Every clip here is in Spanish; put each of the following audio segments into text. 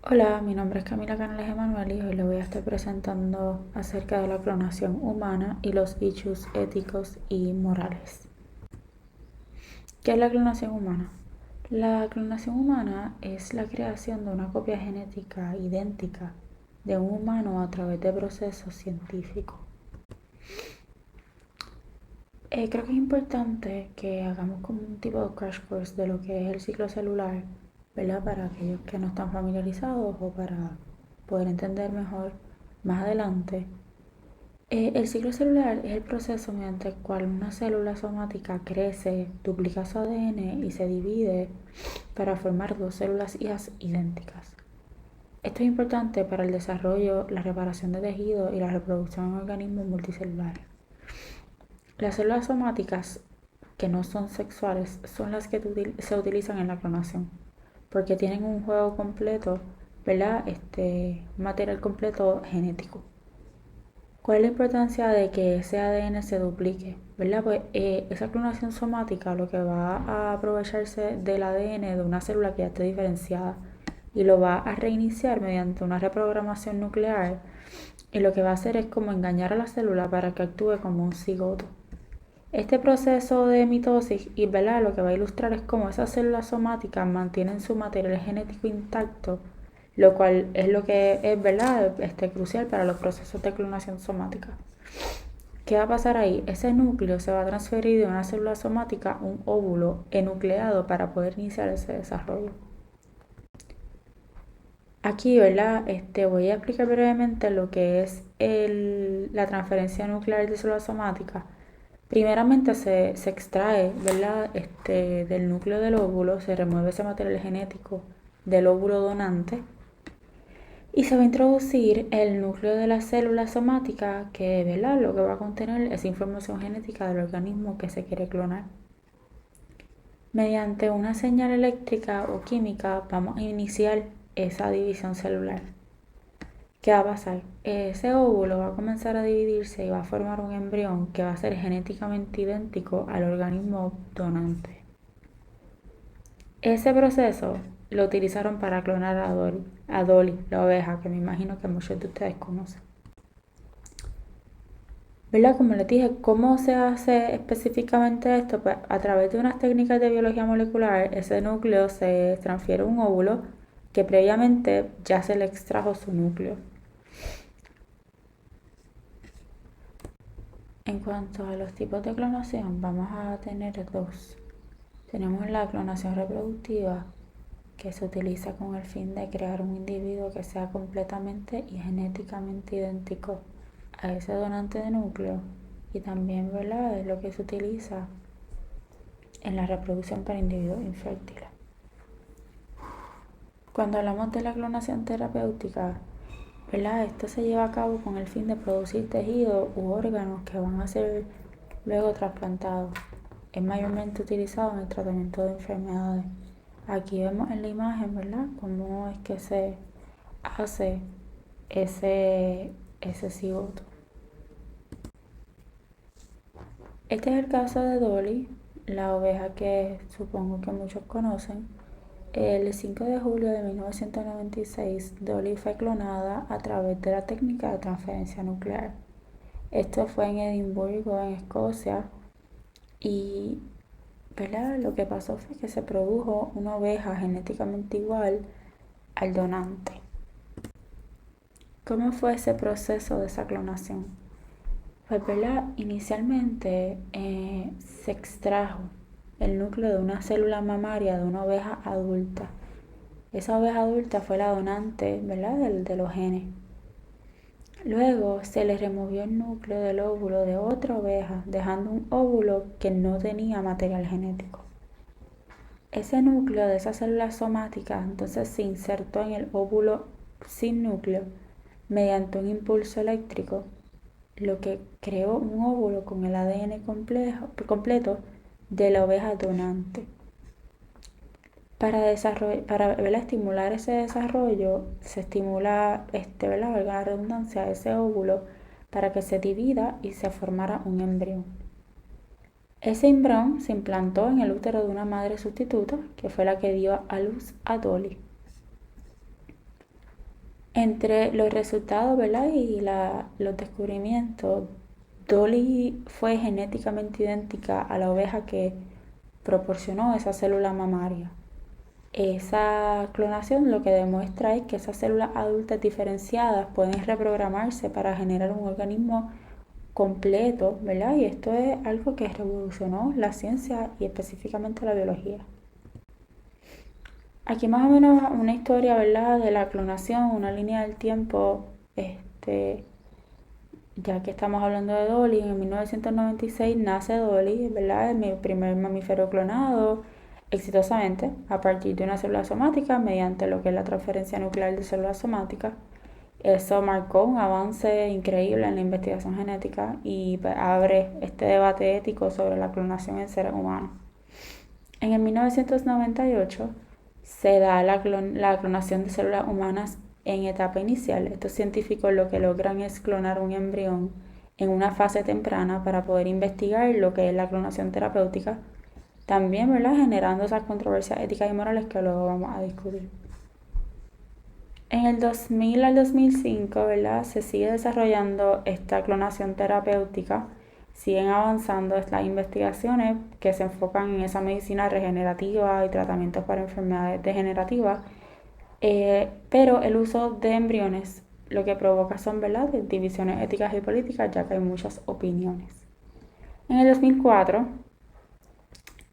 Hola, mi nombre es Camila Canales Emanuel y hoy le voy a estar presentando acerca de la clonación humana y los issues éticos y morales. ¿Qué es la clonación humana? La clonación humana es la creación de una copia genética idéntica de un humano a través de procesos científicos. Creo que es importante que hagamos como un tipo de crash course de lo que es el ciclo celular, ¿verdad? Para aquellos que no están familiarizados o para poder entender mejor más adelante. El ciclo celular es el proceso mediante el cual una célula somática crece, duplica su ADN y se divide para formar dos células hijas idénticas. Esto es importante para el desarrollo, la reparación de tejidos y la reproducción en organismos multicelulares. Las células somáticas que no son sexuales son las que se utilizan en la clonación, porque tienen un juego completo, ¿verdad? Material completo genético. ¿Cuál es la importancia de que ese ADN se duplique? ¿Verdad? Pues esa clonación somática lo que va a aprovecharse del ADN de una célula que ya esté diferenciada y lo va a reiniciar mediante una reprogramación nuclear, y lo que va a hacer es como engañar a la célula para que actúe como un cigoto. Este proceso de mitosis y, ¿verdad?, lo que va a ilustrar es cómo esas células somáticas mantienen su material genético intacto, lo cual es lo que es, ¿verdad?, crucial para los procesos de clonación somática. ¿Qué va a pasar ahí? Ese núcleo se va a transferir de una célula somática a un óvulo enucleado para poder iniciar ese desarrollo. Aquí, ¿verdad? Voy a explicar brevemente lo que es la transferencia nuclear de células somáticas. Primeramente se extrae, ¿verdad? Del núcleo del óvulo, se remueve ese material genético del óvulo donante y se va a introducir el núcleo de la célula somática que, ¿verdad?, lo que va a contener es información genética del organismo que se quiere clonar. Mediante una señal eléctrica o química vamos a iniciar esa división celular. ¿Qué va a pasar? Ese óvulo va a comenzar a dividirse y va a formar un embrión que va a ser genéticamente idéntico al organismo donante. Ese proceso lo utilizaron para clonar a Dolly, la oveja, que me imagino que muchos de ustedes conocen. ¿Verdad? Como les dije, ¿cómo se hace específicamente esto? Pues a través de unas técnicas de biología molecular, ese núcleo se transfiere a un óvulo que previamente ya se le extrajo su núcleo. En cuanto a los tipos de clonación, vamos a tener dos. Tenemos la clonación reproductiva, que se utiliza con el fin de crear un individuo que sea completamente y genéticamente idéntico a ese donante de núcleo, y también, ¿verdad?, es lo que se utiliza en la reproducción para individuos infértiles. Cuando hablamos de la clonación terapéutica, ¿verdad?, esto se lleva a cabo con el fin de producir tejidos u órganos que van a ser luego trasplantados. Es mayormente utilizado en el tratamiento de enfermedades. Aquí vemos en la imagen, ¿verdad?, cómo es que se hace ese cigoto. Este es el caso de Dolly, la oveja que supongo que muchos conocen. El 5 de julio de 1996, Dolly fue clonada a través de la técnica de transferencia nuclear. Esto fue en Edimburgo, en Escocia, y, ¿verdad?, lo que pasó fue que se produjo una oveja genéticamente igual al donante. ¿Cómo fue ese proceso de esa clonación? Pues, ¿verdad?, inicialmente se extrajo el núcleo de una célula mamaria de una oveja adulta. Esa oveja adulta fue la donante, ¿verdad?, de los genes. Luego se le removió el núcleo del óvulo de otra oveja, dejando un óvulo que no tenía material genético. Ese núcleo de esa célula somática entonces se insertó en el óvulo sin núcleo mediante un impulso eléctrico, lo que creó un óvulo con el ADN completo de la oveja donante. Para estimular ese desarrollo, se estimula, ¿verdad?, valga la redundancia, ese óvulo para que se divida y se formara un embrión. Ese embrión se implantó en el útero de una madre sustituta, que fue la que dio a luz a Dolly. Entre los resultados, ¿verdad? Y los descubrimientos, Dolly fue genéticamente idéntica a la oveja que proporcionó esa célula mamaria. Esa clonación lo que demuestra es que esas células adultas diferenciadas pueden reprogramarse para generar un organismo completo, ¿verdad? Y esto es algo que revolucionó la ciencia y específicamente la biología. Aquí más o menos una historia, ¿verdad? De la clonación, una línea del tiempo, ya que estamos hablando de Dolly, en 1996 nace Dolly, ¿verdad? Es mi primer mamífero clonado exitosamente a partir de una célula somática mediante lo que es la transferencia nuclear de células somáticas. Eso marcó un avance increíble en la investigación genética y pues, abre este debate ético sobre la clonación en seres humanos. En el 1998 se da la clonación de células humanas en etapa inicial. Estos científicos lo que logran es clonar un embrión en una fase temprana para poder investigar lo que es la clonación terapéutica, también, ¿verdad?, generando esas controversias éticas y morales que luego vamos a discutir. En el 2000 al 2005, ¿verdad?, se sigue desarrollando esta clonación terapéutica, siguen avanzando estas investigaciones que se enfocan en esa medicina regenerativa y tratamientos para enfermedades degenerativas, pero el uso de embriones lo que provoca son, ¿verdad?, divisiones éticas y políticas, ya que hay muchas opiniones. En el 2004,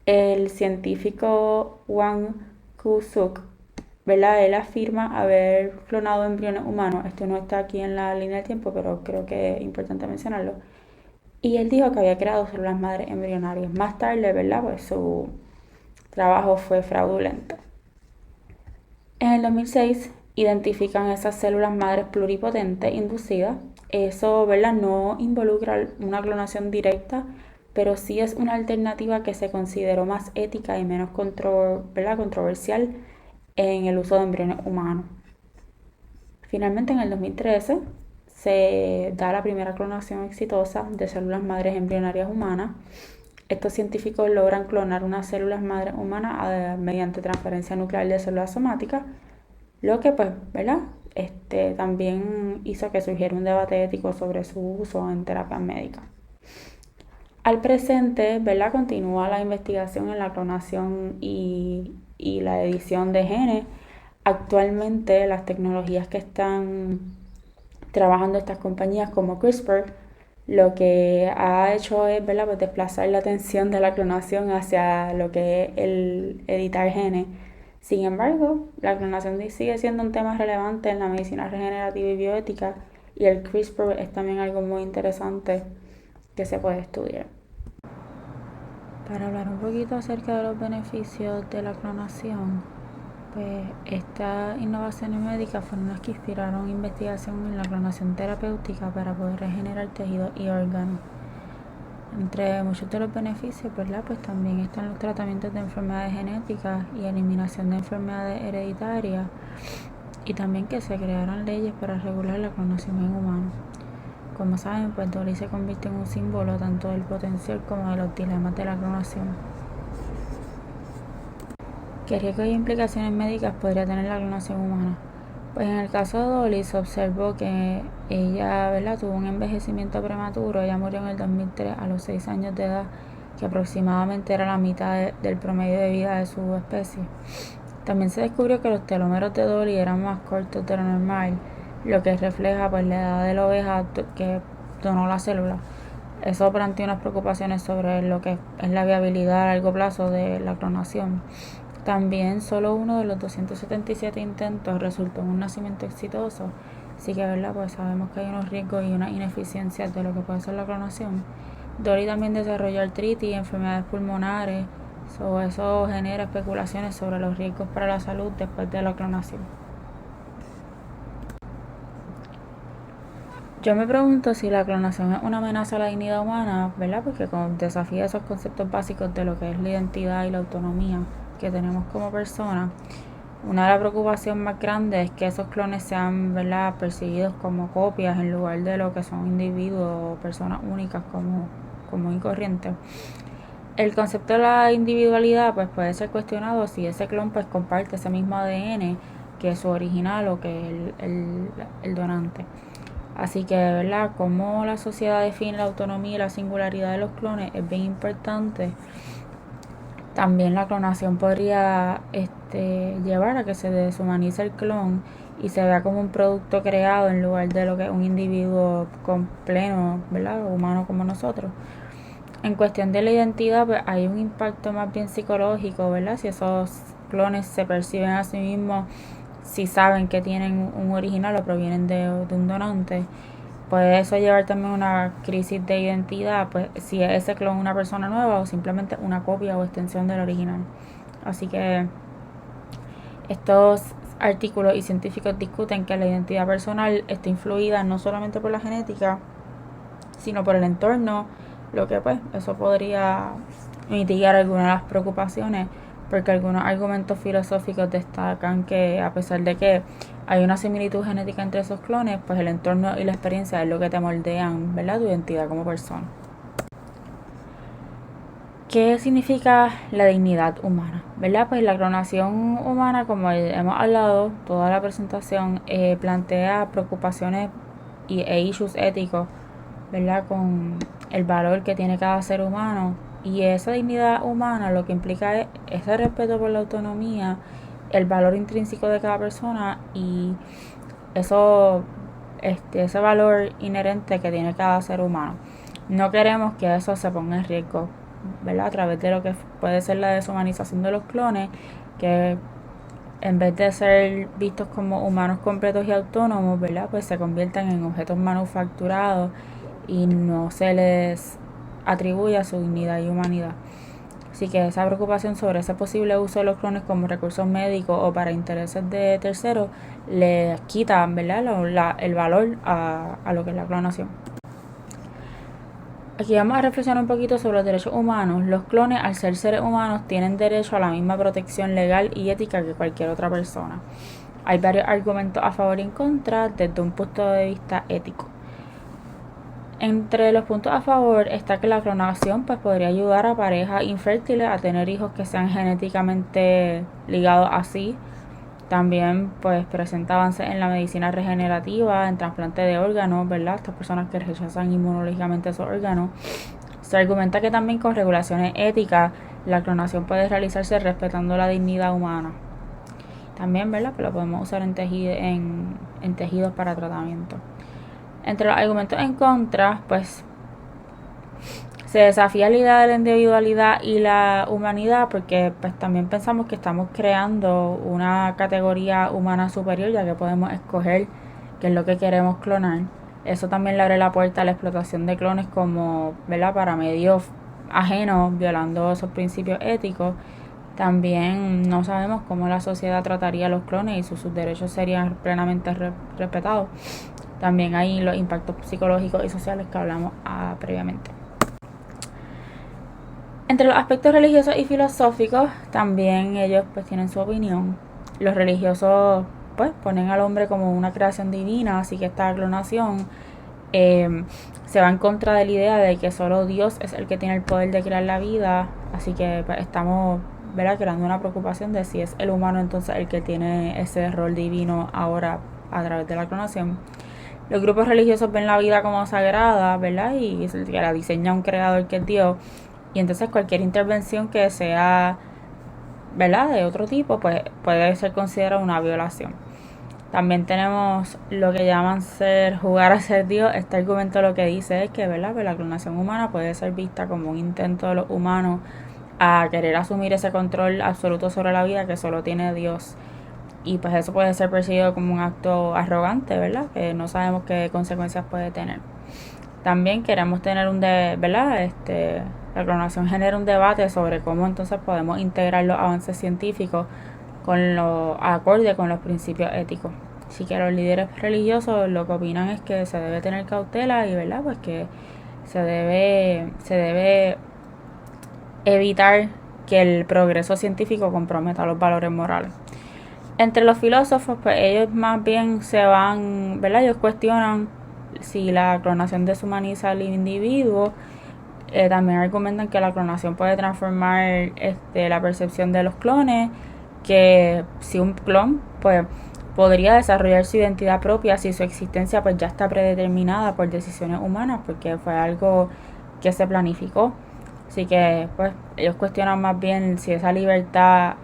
el científico Wang Kusuk, ¿verdad? Él afirma haber clonado embriones humanos. Esto no está aquí en la línea del tiempo, pero creo que es importante mencionarlo. Y él dijo que había creado células madres embrionarias. Más tarde, ¿verdad? Pues su trabajo fue fraudulento. En el 2006 identifican esas células madres pluripotentes inducidas. Eso, ¿verdad?, no involucra una clonación directa, pero sí es una alternativa que se consideró más ética y menos controversial en el uso de embriones humanos. Finalmente, en el 2013 se da la primera clonación exitosa de células madres embrionarias humanas. Estos científicos logran clonar unas células madres humanas mediante transferencia nuclear de células somáticas, lo que pues, ¿verdad?, también hizo que surgiera un debate ético sobre su uso en terapia médica. Al presente, ¿verdad?, continúa la investigación en la clonación y la edición de genes. Actualmente las tecnologías que están trabajando estas compañías como CRISPR, lo que ha hecho es, ¿verdad?, pues desplazar la atención de la clonación hacia lo que es el editar genes. Sin embargo, la clonación sigue siendo un tema relevante en la medicina regenerativa y bioética, y el CRISPR es también algo muy interesante que se puede estudiar. Para hablar un poquito acerca de los beneficios de la clonación, pues estas innovaciones médicas fueron las que inspiraron investigación en la clonación terapéutica para poder regenerar tejidos y órganos. Entre muchos de los beneficios, ¿verdad?, pues también están los tratamientos de enfermedades genéticas y eliminación de enfermedades hereditarias, y también que se crearon leyes para regular la clonación en humanos. Como saben, pues Dolly se convierte en un símbolo tanto del potencial como de los dilemas de la clonación. ¿Qué riesgos y implicaciones médicas podría tener la clonación humana? Pues en el caso de Dolly se observó que ella, ¿verdad?, tuvo un envejecimiento prematuro. Ella murió en el 2003 a los 6 años de edad, que aproximadamente era la mitad del promedio de vida de su especie. También se descubrió que los telómeros de Dolly eran más cortos de lo normal, lo que refleja pues la edad de la oveja que donó la célula. Eso plantea unas preocupaciones sobre lo que es la viabilidad a largo plazo de la clonación. También solo uno de los 277 intentos resultó en un nacimiento exitoso, así que, ¿verdad?, pues sabemos que hay unos riesgos y unas ineficiencias de lo que puede ser la clonación. Dolly también desarrolló artritis y enfermedades pulmonares, eso genera especulaciones sobre los riesgos para la salud después de la clonación. Yo me pregunto si la clonación es una amenaza a la dignidad humana, ¿verdad?, porque desafía esos conceptos básicos de lo que es la identidad y la autonomía que tenemos como personas. Una de las preocupaciones más grandes es que esos clones sean, ¿verdad?, percibidos como copias en lugar de lo que son individuos o personas únicas como y corrientes. El concepto de la individualidad pues puede ser cuestionado si ese clon pues comparte ese mismo ADN, que su original o que el donante. Así que, ¿verdad? Como la sociedad define la autonomía y la singularidad de los clones es bien importante. También la clonación podría llevar a que se deshumanice el clon y se vea como un producto creado en lugar de lo que es un individuo con pleno, ¿verdad? Humano como nosotros. En cuestión de la identidad, pues hay un impacto más bien psicológico, ¿verdad? Si esos clones se perciben a sí mismos, si saben que tienen un original o provienen de un donante, puede eso llevar también a una crisis de identidad, pues si es ese clon una persona nueva o simplemente una copia o extensión del original. Así que estos artículos y científicos discuten que la identidad personal está influida no solamente por la genética, sino por el entorno, lo que pues eso podría mitigar algunas de las preocupaciones, porque algunos argumentos filosóficos destacan que a pesar de que hay una similitud genética entre esos clones, pues el entorno y la experiencia es lo que te moldean, ¿verdad?, tu identidad como persona. ¿Qué significa la dignidad humana? ¿Verdad? Pues la clonación humana, como hemos hablado, toda la presentación plantea preocupaciones e issues éticos, ¿verdad? Con el valor que tiene cada ser humano. Y esa dignidad humana lo que implica es ese respeto por la autonomía, el valor intrínseco de cada persona y eso, ese valor inherente que tiene cada ser humano. No queremos que eso se ponga en riesgo, ¿verdad? A través de lo que puede ser la deshumanización de los clones, que en vez de ser vistos como humanos completos y autónomos, ¿verdad?, pues se conviertan en objetos manufacturados y no se les atribuye su dignidad y humanidad. Así que esa preocupación sobre ese posible uso de los clones como recursos médicos o para intereses de terceros le quita, ¿verdad?, el valor a lo que es la clonación. Aquí vamos a reflexionar un poquito sobre los derechos humanos. Los clones, al ser seres humanos, tienen derecho a la misma protección legal y ética que cualquier otra persona. Hay varios argumentos a favor y en contra desde un punto de vista ético. Entre los puntos a favor está que la clonación pues podría ayudar a parejas infértiles a tener hijos que sean genéticamente ligados así. También pues presenta avances en la medicina regenerativa, en trasplante de órganos, ¿verdad? Estas personas que rechazan inmunológicamente esos órganos. Se argumenta que también con regulaciones éticas la clonación puede realizarse respetando la dignidad humana. También, ¿verdad?, que lo podemos usar en tejidos para tratamiento. Entre los argumentos en contra, pues se desafía la idea de la individualidad y la humanidad porque pues también pensamos que estamos creando una categoría humana superior, ya que podemos escoger qué es lo que queremos clonar. Eso también le abre la puerta a la explotación de clones como, ¿verdad?, para medios ajenos, violando esos principios éticos. También no sabemos cómo la sociedad trataría a los clones y sus derechos serían plenamente respetados. También hay los impactos psicológicos y sociales que hablamos previamente. Entre los aspectos religiosos y filosóficos, también ellos pues tienen su opinión. Los religiosos pues ponen al hombre como una creación divina, así que esta clonación se va en contra de la idea de que solo Dios es el que tiene el poder de crear la vida, así que pues, estamos, ¿verdad?, creando una preocupación de si es el humano entonces el que tiene ese rol divino ahora a través de la clonación. Los grupos religiosos ven la vida como sagrada, ¿verdad?, y que la diseña un creador que es Dios, y entonces cualquier intervención que sea, ¿verdad?, de otro tipo, pues puede ser considerada una violación. También tenemos lo que llaman jugar a ser Dios. Este argumento lo que dice es que, ¿verdad?, que la clonación humana puede ser vista como un intento de los humanos a querer asumir ese control absoluto sobre la vida que solo tiene Dios. Y pues eso puede ser percibido como un acto arrogante, ¿verdad?, que no sabemos qué consecuencias puede tener. También queremos tener ¿verdad?, la clonación genera un debate sobre cómo entonces podemos integrar los avances científicos acorde con los principios éticos. Así que los líderes religiosos lo que opinan es que se debe tener cautela y, ¿verdad?, pues que se debe evitar que el progreso científico comprometa los valores morales. Entre los filósofos, pues ellos más bien ¿verdad?, ellos cuestionan si la clonación deshumaniza al individuo. También argumentan que la clonación puede transformar la percepción de los clones, que si un clon pues podría desarrollar su identidad propia si su existencia pues ya está predeterminada por decisiones humanas, porque fue algo que se planificó. Así que pues ellos cuestionan más bien si esa libertad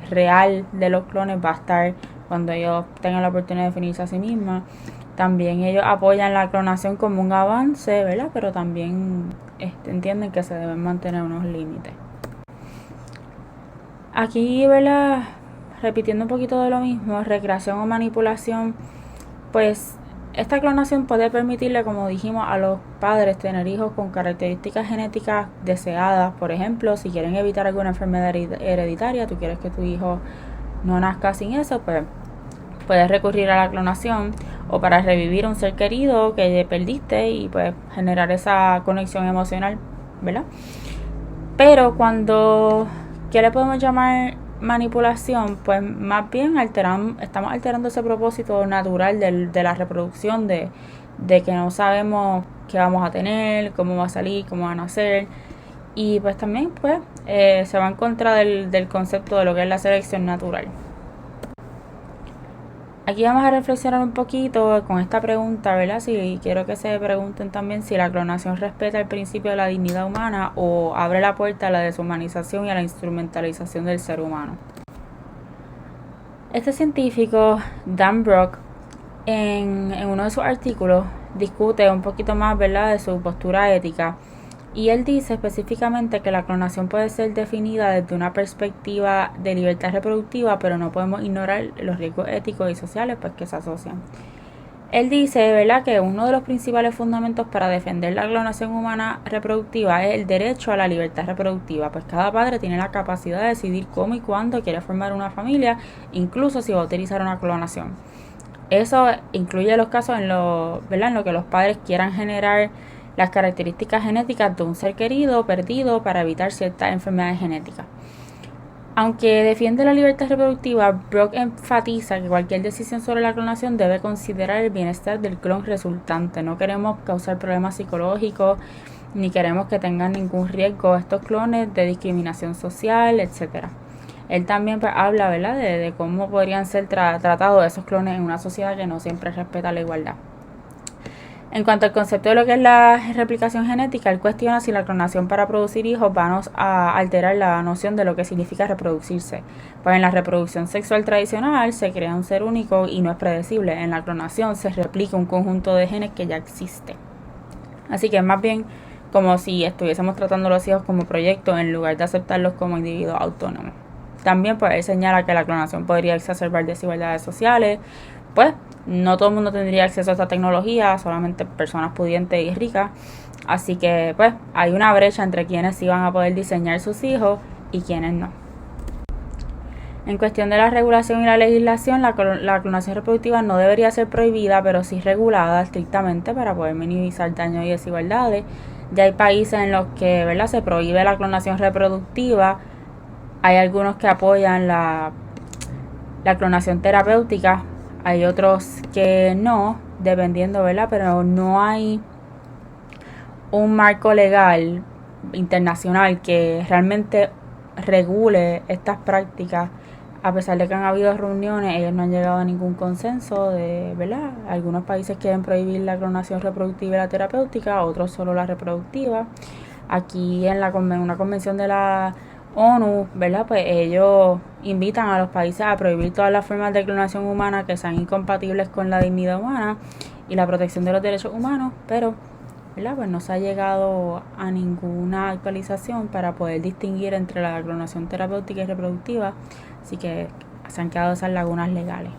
real de los clones va a estar cuando ellos tengan la oportunidad de definirse a sí mismas. También ellos apoyan la clonación como un avance, ¿verdad? Pero también entienden que se deben mantener unos límites. Aquí, ¿verdad? Repitiendo un poquito de lo mismo, recreación o manipulación, pues esta clonación puede permitirle, como dijimos, a los padres tener hijos con características genéticas deseadas. Por ejemplo, si quieren evitar alguna enfermedad hereditaria, tú quieres que tu hijo no nazca sin eso, pues puedes recurrir a la clonación, o para revivir a un ser querido que perdiste y pues generar esa conexión emocional, ¿verdad? Pero cuando, ¿qué le podemos llamar manipulación? Pues más bien estamos alterando ese propósito natural de la reproducción, de que no sabemos qué vamos a tener, cómo va a salir, cómo van a nacer. Y pues también pues se va en contra del concepto de lo que es la selección natural. Aquí vamos a reflexionar un poquito con esta pregunta, ¿verdad? Si quiero que se pregunten también si la clonación respeta el principio de la dignidad humana o abre la puerta a la deshumanización y a la instrumentalización del ser humano. Este científico, Dan Brock, en uno de sus artículos discute un poquito más, ¿verdad?, de su postura ética. Y él dice específicamente que la clonación puede ser definida desde una perspectiva de libertad reproductiva, pero no podemos ignorar los riesgos éticos y sociales pues, que se asocian. Él dice, ¿verdad?, que uno de los principales fundamentos para defender la clonación humana reproductiva es el derecho a la libertad reproductiva, pues cada padre tiene la capacidad de decidir cómo y cuándo quiere formar una familia, incluso si va a utilizar una clonación. Eso incluye los casos en lo que los padres quieran generar las características genéticas de un ser querido o perdido para evitar ciertas enfermedades genéticas. Aunque defiende la libertad reproductiva, Brock enfatiza que cualquier decisión sobre la clonación debe considerar el bienestar del clon resultante. No queremos causar problemas psicológicos ni queremos que tengan ningún riesgo estos clones de discriminación social, etc. Él también pues, habla, ¿verdad?, de cómo podrían ser tratados esos clones en una sociedad que no siempre respeta la igualdad. En cuanto al concepto de lo que es la replicación genética, él cuestiona si la clonación para producir hijos va a alterar la noción de lo que significa reproducirse. Pues en la reproducción sexual tradicional se crea un ser único y no es predecible. En la clonación se replica un conjunto de genes que ya existe. Así que es más bien como si estuviésemos tratando a los hijos como proyectos en lugar de aceptarlos como individuos autónomos. También pues él señala que la clonación podría exacerbar desigualdades sociales. Pues no todo el mundo tendría acceso a esta tecnología, solamente personas pudientes y ricas. Así que pues hay una brecha entre quienes sí van a poder diseñar sus hijos y quienes no. En cuestión de la regulación y la legislación, la clonación reproductiva no debería ser prohibida, pero sí regulada estrictamente para poder minimizar daños y desigualdades. Ya hay países en los que, ¿verdad?, se prohíbe la clonación reproductiva. Hay algunos que apoyan la clonación terapéutica, hay otros que no, dependiendo, ¿verdad? Pero no hay un marco legal internacional que realmente regule estas prácticas. A pesar de que han habido reuniones, ellos no han llegado a ningún consenso de, ¿verdad? Algunos países quieren prohibir la clonación reproductiva y la terapéutica, otros solo la reproductiva. Aquí en una convención de la ONU, ¿verdad?, pues ellos invitan a los países a prohibir todas las formas de clonación humana que sean incompatibles con la dignidad humana y la protección de los derechos humanos, pero, ¿verdad?, pues no se ha llegado a ninguna actualización para poder distinguir entre la clonación terapéutica y reproductiva, así que se han quedado esas lagunas legales.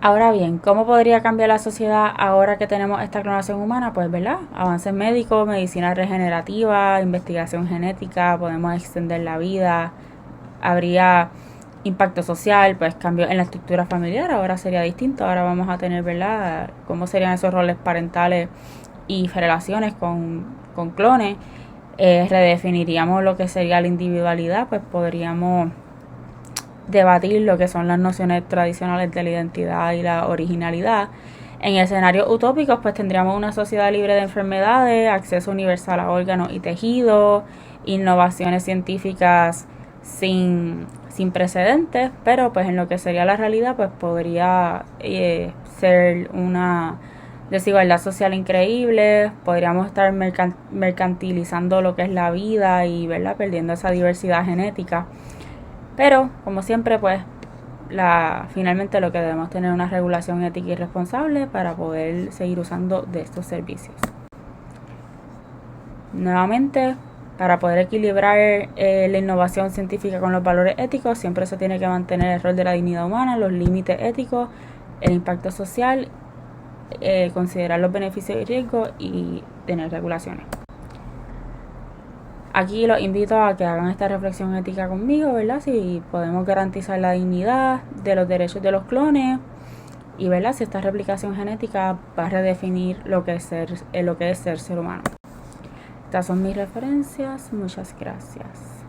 Ahora bien, ¿cómo podría cambiar la sociedad ahora que tenemos esta clonación humana? Pues, ¿verdad?, avances médicos, medicina regenerativa, investigación genética, podemos extender la vida, habría impacto social, pues cambios en la estructura familiar, ahora sería distinto, ahora vamos a tener, ¿verdad?, cómo serían esos roles parentales y relaciones con clones. Redefiniríamos lo que sería la individualidad, pues podríamos debatir lo que son las nociones tradicionales de la identidad y la originalidad. En escenarios utópicos, pues tendríamos una sociedad libre de enfermedades, acceso universal a órganos y tejidos, innovaciones científicas sin sin precedentes, pero pues en lo que sería la realidad pues podría ser una desigualdad social increíble, podríamos estar mercantilizando lo que es la vida y, ¿verdad?, perdiendo esa diversidad genética. Pero, como siempre, pues finalmente lo que debemos tener una regulación ética y responsable para poder seguir usando de estos servicios. Nuevamente, para poder equilibrar la innovación científica con los valores éticos, siempre se tiene que mantener el rol de la dignidad humana, los límites éticos, el impacto social, considerar los beneficios y riesgos y tener regulaciones. Aquí los invito a que hagan esta reflexión ética conmigo, ¿verdad? Si podemos garantizar la dignidad de los derechos de los clones y, ¿verdad?, si esta replicación genética va a redefinir lo que es ser humano. Estas son mis referencias. Muchas gracias.